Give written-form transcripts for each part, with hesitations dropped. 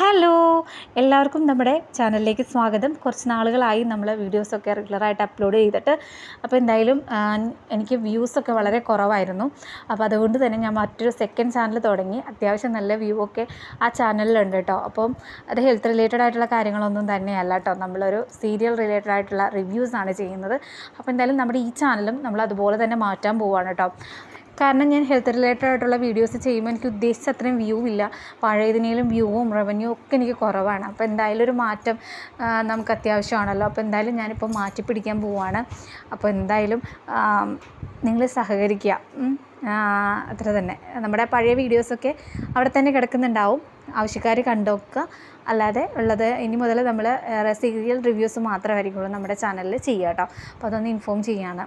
Hello, എല്ലാവർക്കും നമ്മുടെ ചാനലിലേക്ക് സ്വാഗതം. കുറച്ച് നാളുകളായി നമ്മൾ വീഡിയോസൊക്കെ റെഗുലറായിട്ട് അപ്ലോഡ് ചെയ്തിട്ട്. അപ്പോൾ എന്തായാലും എനിക്ക് വ്യൂസൊക്കെ വളരെ കുറവായിരുന്നു. അപ്പോൾ അതുകൊണ്ട് തന്നെ ഞാൻ മറ്റൊരു സെക്കൻഡ് ചാനൽ തുടങ്ങി. അത്യാവശ്യം നല്ല വ്യൂ ഒക്കെ ആ ചാനലിലുണ്ട് കേട്ടോ. അപ്പം അത് ഹെൽത്ത് റിലേറ്റഡ് ആയിട്ടുള്ള കാര്യങ്ങളൊന്നും തന്നെയല്ല കേട്ടോ, നമ്മളൊരു സീരിയൽ റിലേറ്റഡ് ആയിട്ടുള്ള റിവ്യൂസാണ് ചെയ്യുന്നത്. അപ്പോൾ എന്തായാലും നമ്മുടെ ഈ ചാനലും നമ്മൾ അതുപോലെ തന്നെ മാറ്റാൻ പോവുകയാണ് കേട്ടോ. കാരണം ഞാൻ ഹെൽത്ത് റിലേറ്റഡ് ആയിട്ടുള്ള വീഡിയോസ് ചെയ്യുമ്പോൾ എനിക്ക് ഉദ്ദേശിച്ച അത്രയും വ്യൂ ഇല്ല. പഴയതിനേലും വ്യൂവും റവന്യൂ ഒക്കെ എനിക്ക് കുറവാണ്. അപ്പോൾ എന്തായാലും ഒരു മാറ്റം നമുക്ക് അത്യാവശ്യമാണല്ലോ. അപ്പോൾ എന്തായാലും ഞാനിപ്പോൾ മാറ്റിപ്പിടിക്കാൻ പോവുകയാണ്. അപ്പോൾ എന്തായാലും നിങ്ങൾ സഹകരിക്കുക, അത്ര തന്നെ. നമ്മുടെ പഴയ വീഡിയോസൊക്കെ അവിടെ തന്നെ കിടക്കുന്നുണ്ടാവും, ആവശ്യക്കാർ കണ്ടുനോക്കുക. അല്ലാതെ ഉള്ളത് ഇനി മുതൽ നമ്മൾ സീരിയൽ റിവ്യൂസ് മാത്രമായിരിക്കുള്ളൂ നമ്മുടെ ചാനലിൽ ചെയ്യുക കേട്ടോ. അപ്പോൾ അതൊന്ന് ഇൻഫോം ചെയ്യാണ്.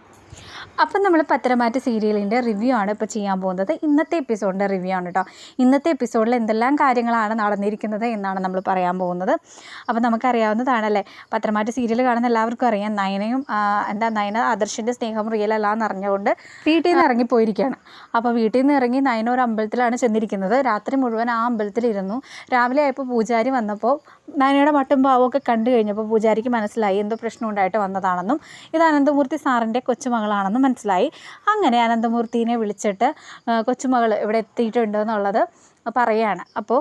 അപ്പം നമ്മൾ പത്തരമാറ്റ് സീരിയലിൻ്റെ റിവ്യൂ ആണ് ഇപ്പോൾ ചെയ്യാൻ പോകുന്നത്. ഇന്നത്തെ എപ്പിസോഡിൻ്റെ റിവ്യൂ ആണ് കേട്ടോ. ഇന്നത്തെ എപ്പിസോഡിൽ എന്തെല്ലാം കാര്യങ്ങളാണ് നടന്നിരിക്കുന്നത് എന്നാണ് നമ്മൾ പറയാൻ പോകുന്നത്. അപ്പോൾ നമുക്കറിയാവുന്നതാണല്ലേ, പത്തരമാറ്റ് സീരിയൽ കാണുന്ന എല്ലാവർക്കും അറിയാം, നയന ആദർശിൻ്റെ സ്നേഹം റിയൽ അല്ല എന്നറിഞ്ഞുകൊണ്ട് വീട്ടിൽ നിന്ന് ഇറങ്ങിപ്പോയിരിക്കുകയാണ്. അപ്പോൾ വീട്ടിൽ നിന്ന് ഇറങ്ങി നയന ഒരു അമ്പലത്തിലാണ് ചെന്നിരിക്കുന്നത്. രാത്രി മുഴുവൻ ആ അമ്പലത്തിലിരുന്നു. രാവിലെ ആയപ്പോൾ പൂജാരി വന്നപ്പോൾ നയനയുടെ മട്ടും ഭാവമൊക്കെ കണ്ടു കഴിഞ്ഞപ്പോൾ പൂജാരിക്ക് മനസ്സിലായി എന്തോ പ്രശ്നം ഉണ്ടായിട്ട് വന്നതാണെന്നും ഇത് അനന്തമൂർത്തി സാറിൻ്റെ കൊച്ചുമകളാണെന്നും മനസ്സിലായി. അങ്ങനെ അനന്തമൂർത്തിനെ വിളിച്ചിട്ട് കൊച്ചുമകൾ ഇവിടെ എത്തിയിട്ടുണ്ട് എന്നുള്ളത് പറയുകയാണ്. അപ്പോൾ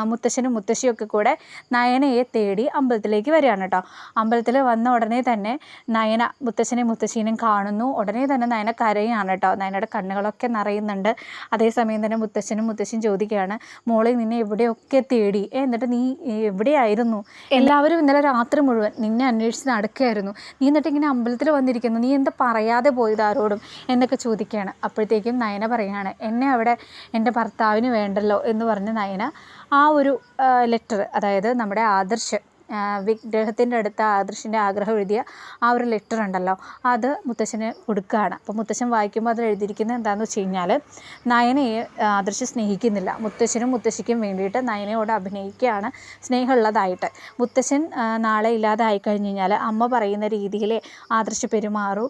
മുത്തശ്ശനും മുത്തശ്ശിയൊക്കെ കൂടെ നയനയെ തേടി അമ്പലത്തിലേക്ക് വരികയാണ് കേട്ടോ. അമ്പലത്തിൽ വന്ന ഉടനെ തന്നെ നയന മുത്തശ്ശനെയും മുത്തശ്ശീനെയും കാണുന്നു. ഉടനെ തന്നെ നയന കരയാണ് കേട്ടോ. നയനയുടെ കണ്ണുകളൊക്കെ നിറയുന്നുണ്ട്. അതേസമയം തന്നെ മുത്തശ്ശനും മുത്തശ്ശിയും ചോദിക്കുകയാണ്, മോളെ നിന്നെ എവിടെയൊക്കെ തേടി, എന്നിട്ട് നീ എവിടെയായിരുന്നു? എല്ലാവരും ഇന്നലെ രാത്രി മുഴുവൻ നിന്നെ അന്വേഷിച്ച് നടക്കുകയായിരുന്നു. നീ എന്നിട്ട് ഇങ്ങനെ അമ്പലത്തിൽ വന്നിരിക്കുന്നു, നീ എന്താ പറയാതെ പോയത് ആരോടും എന്നൊക്കെ ചോദിക്കുകയാണ്. അപ്പോഴത്തേക്കും നയന പറയുകയാണ്, എന്നെ അവിടെ എൻ്റെ ഭർത്താവിന് വേണ്ടല്ലോ എന്ന് പറഞ്ഞ് നയന ആ ഒരു ലെറ്റർ, അതായത് നമ്മുടെ ആദർശ് വിഗ്രഹത്തിൻ്റെ അടുത്ത് ആദർശിൻ്റെ ആഗ്രഹം എഴുതിയ ആ ഒരു ലെറ്റർ ഉണ്ടല്ലോ, അത് മുത്തശ്ശന് കൊടുക്കുകയാണ്. അപ്പോൾ മുത്തശ്ശൻ വായിക്കുമ്പോൾ അതിൽ എഴുതിയിരിക്കുന്നത് എന്താണെന്ന് വെച്ച് കഴിഞ്ഞാൽ, നയനയെ ആദർശ് സ്നേഹിക്കുന്നില്ല, മുത്തശ്ശനും മുത്തശ്ശിക്കും വേണ്ടിയിട്ട് നയനയോട് അഭിനയിക്കുകയാണ് സ്നേഹമുള്ളതായിട്ട്. മുത്തശ്ശൻ നാളെ ഇല്ലാതായി കഴിഞ്ഞ് കഴിഞ്ഞാൽ അമ്മ പറയുന്ന രീതിയിൽ ആദർശ് പെരുമാറൂ,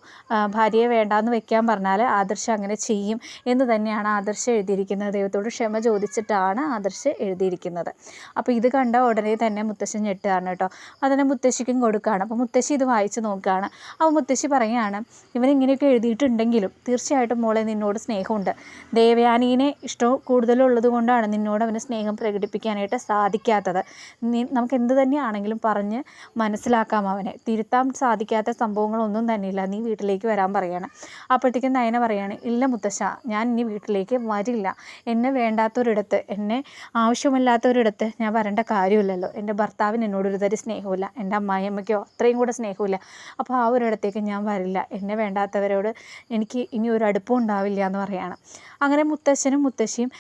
ഭാര്യയെ വേണ്ടാന്ന് വെക്കാൻ പറഞ്ഞാൽ ആദർശ് അങ്ങനെ ചെയ്യും എന്ന് തന്നെയാണ് ആദർശ് എഴുതിയിരിക്കുന്നത്. ദൈവത്തോട് ക്ഷമ ചോദിച്ചിട്ടാണ് ആദർശ് എഴുതിയിരിക്കുന്നത്. അപ്പോൾ ഇത് കണ്ട ഉടനെ തന്നെ മുത്തശ്ശൻ ഞെട്ടുകയാണ് കേട്ടോ. അതിനെ മുത്തശ്ശിക്കും കൊടുക്കുകയാണ്. അപ്പോൾ മുത്തശ്ശി ഇത് വായിച്ച് നോക്കുകയാണ്. അപ്പോൾ മുത്തശ്ശി പറയുകയാണ്, ഇവനിങ്ങനെയൊക്കെ എഴുതിയിട്ടുണ്ടെങ്കിലും തീർച്ചയായിട്ടും മോളെ നിന്നോട് സ്നേഹമുണ്ട്. ദേവയാനീനെ ഇഷ്ടം കൂടുതലുള്ളത് കൊണ്ടാണ് നിന്നോട് അവന് സ്നേഹം പ്രകടിപ്പിക്കാനായിട്ട് സാധിക്കാത്തത്. നമുക്ക് എന്ത് തന്നെയാണെങ്കിലും പറഞ്ഞ് മനസ്സിലാക്കാം, അവനെ തിരുത്താൻ സാധിക്കാത്ത സംഭവങ്ങളൊന്നും തന്നെയില്ല, നീ വീട്ടിലേക്ക് വരാൻ പറയുകയാണ്. അപ്പോഴത്തേക്കും നയന പറയുകയാണ്, ഇല്ല മുത്തശ്ശ, ഞാൻ ഇനി വീട്ടിലേക്ക് വരില്ല. എന്നെ വേണ്ടാത്തൊരിടത്ത്, എന്നെ ആവശ്യമില്ലാത്തൊരിടത്ത് ഞാൻ വരേണ്ട കാര്യമില്ലല്ലോ. എൻ്റെ ഭർത്താവിന് എന്നോടൊരു തരി സ്നേഹമില്ല, എൻ്റെ അമ്മായിയമ്മയ്ക്കോ അത്രയും കൂടെ സ്നേഹമില്ല. അപ്പോൾ ആ ഒരിടത്തേക്ക് ഞാൻ വരില്ല. എന്നെ വേണ്ടാത്തവരോട് എനിക്ക് ഇനി ഒരു അടുപ്പം ഉണ്ടാവില്ല എന്ന് പറയുകയാണ്. അങ്ങനെ മുത്തശ്ശനും മുത്തശ്ശിയും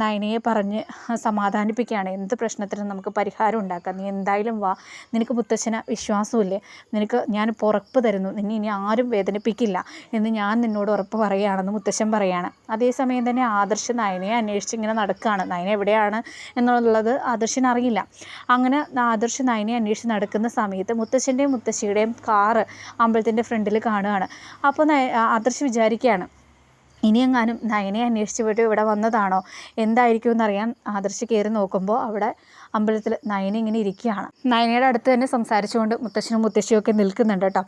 നയനയെ പറഞ്ഞ് സമാധാനിപ്പിക്കുകയാണ്. എന്ത് പ്രശ്നത്തിനും നമുക്ക് പരിഹാരം ഉണ്ടാക്കാം, നീ എന്തായാലും വാ, നിനക്ക് മുത്തശ്ശന് വിശ്വാസമില്ലേ, നിനക്ക് ഞാനിപ്പോൾ ഉറപ്പ് തരുന്നു, നിന്നെ ഇനി ആരും വേദനിപ്പിക്കില്ല എന്ന് ഞാൻ നിന്നോട് ഉറപ്പ് പറയുകയാണെന്ന് മുത്തശ്ശൻ പറയുകയാണ്. അതേസമയം തന്നെ ആദർശ് നയനയെ അന്വേഷിച്ച് ഇങ്ങനെ നടക്കുകയാണ്. നയന എവിടെയാണ് എന്നുള്ളത് ആദർശിന് അറിയില്ല. അങ്ങനെ ആദർശ് നയനയെ അന്വേഷിച്ച് നടക്കുന്ന സമയത്ത് മുത്തശ്ശൻ്റെയും മുത്തശ്ശിയുടെയും കാറ് അമ്പലത്തിൻ്റെ ഫ്രണ്ടിൽ കാണുകയാണ്. അപ്പോൾ ആദർശ് വിചാരിക്കുകയാണ്, ഇനിയെങ്ങാനും നയനയെ അന്വേഷിച്ച് പോയിട്ട് ഇവിടെ വന്നതാണോ എന്തായിരിക്കും എന്നറിയാൻ ആദർശ് കയറി നോക്കുമ്പോൾ അവിടെ അമ്പലത്തിൽ നയന ഇങ്ങനെ ഇരിക്കുകയാണ്. നയനയുടെ അടുത്ത് തന്നെ സംസാരിച്ചുകൊണ്ട് മുത്തശ്ശനും മുത്തശ്ശിയും ഒക്കെ നിൽക്കുന്നുണ്ട് കേട്ടോ.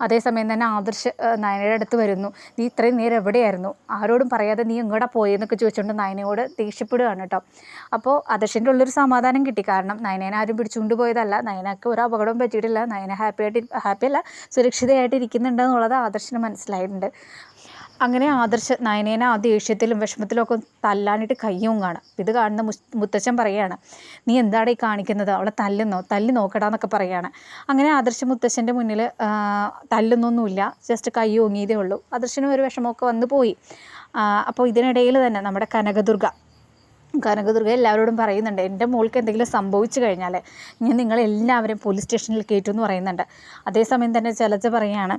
അതേസമയം തന്നെ ആദർശ് നയനയുടെ അടുത്ത് വരുന്നു. നീ ഇത്രയും നേരം എവിടെയായിരുന്നു, ആരോടും പറയാതെ നീ എങ്ങോട്ടാ പോയെന്നൊക്കെ ചോദിച്ചുകൊണ്ട് നയനയോട് ദേഷ്യപ്പെടുകയാണ് കേട്ടോ. അപ്പോൾ ആദർശിൻ്റെ ഉള്ളൊരു സമാധാനം കിട്ടി. കാരണം നയനേനെ ആരും പിടിച്ചുകൊണ്ട് പോയതല്ല, നയനക്ക് ഒരു അപകടവും പറ്റിയിട്ടില്ല, നയന ഹാപ്പിയല്ല സുരക്ഷിതയായിട്ട് ഇരിക്കുന്നുണ്ട് എന്നുള്ളത് ആദർശിന് മനസ്സിലായിട്ടുണ്ട്. അങ്ങനെ ആദർശ് നയനേനെ ആ ദേഷ്യത്തിലും വിഷമത്തിലും ഒക്കെ തല്ലാനായിട്ട് കയ്യും കാണാം. ഇത് കാണുന്ന മുത്തച്ഛൻ പറയുകയാണ്, നീ എന്താണ് ഈ കാണിക്കുന്നത്, അവളെ തല്ലി നോക്കടാന്നൊക്കെ പറയുകയാണ്. അങ്ങനെ ആദർശ് മുത്തച്ഛൻ്റെ മുന്നിൽ തല്ലുന്നൊന്നുമില്ല, ജസ്റ്റ് കൈ ഓങ്ങിയതേ ഉള്ളൂ. ആദർശിനും ഒരു വിഷമമൊക്കെ വന്നു പോയി. അപ്പോൾ ഇതിനിടയിൽ തന്നെ നമ്മുടെ കനകദുർഗ എല്ലാവരോടും പറയുന്നുണ്ട്, എൻ്റെ മോൾക്ക് എന്തെങ്കിലും സംഭവിച്ചു കഴിഞ്ഞാൽ ഞാൻ നിങ്ങളെല്ലാവരും പോലീസ് സ്റ്റേഷനിൽ കയറ്റുമെന്ന് പറയുന്നുണ്ട്. അതേസമയം തന്നെ ജലജ പറയുകയാണ്,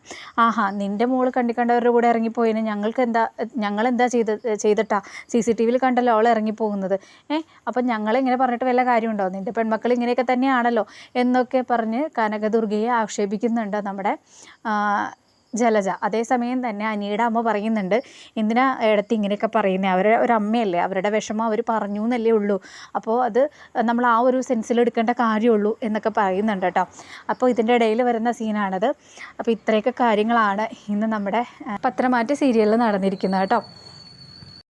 നിൻ്റെ മോൾ കണ്ടവരുടെ കൂടെ ഇറങ്ങിപ്പോയതിന് ഞങ്ങളെന്താ ചെയ്തിട്ടാ, CCTVയിൽ കണ്ടല്ലോ അവൾ ഇറങ്ങിപ്പോകുന്നത്, അപ്പം ഞങ്ങളിങ്ങനെ പറഞ്ഞിട്ട് വല്ല കാര്യമുണ്ടോ, നിൻ്റെ പെൺമക്കൾ ഇങ്ങനെയൊക്കെ തന്നെയാണല്ലോ എന്നൊക്കെ പറഞ്ഞ് കനകദുർഗയെ ആക്ഷേപിക്കുന്നുണ്ട് നമ്മുടെ ജലജ. അതേസമയം തന്നെ അനിയുടെ അമ്മ പറയുന്നുണ്ട്, എന്തിനാ ഏടത്തി ഇങ്ങനെയൊക്കെ പറയുന്നത്, അവരെ ഒരു അമ്മയല്ലേ, അവരുടെ വിഷമം അവർ പറഞ്ഞു എന്നല്ലേ ഉള്ളൂ, അപ്പോൾ അത് നമ്മൾ ആ ഒരു സെൻസിൽ എടുക്കേണ്ട കാര്യമുള്ളൂ എന്നൊക്കെ പറയുന്നുണ്ട് കേട്ടോ. അപ്പോൾ ഇതിൻ്റെ ഇടയിൽ വരുന്ന സീനാണത്. അപ്പോൾ ഇത്രയൊക്കെ കാര്യങ്ങളാണ് ഇന്ന് നമ്മുടെ പത്രമാറ്റ് സീരിയലിൽ നടന്നിരിക്കുന്നത് കേട്ടോ.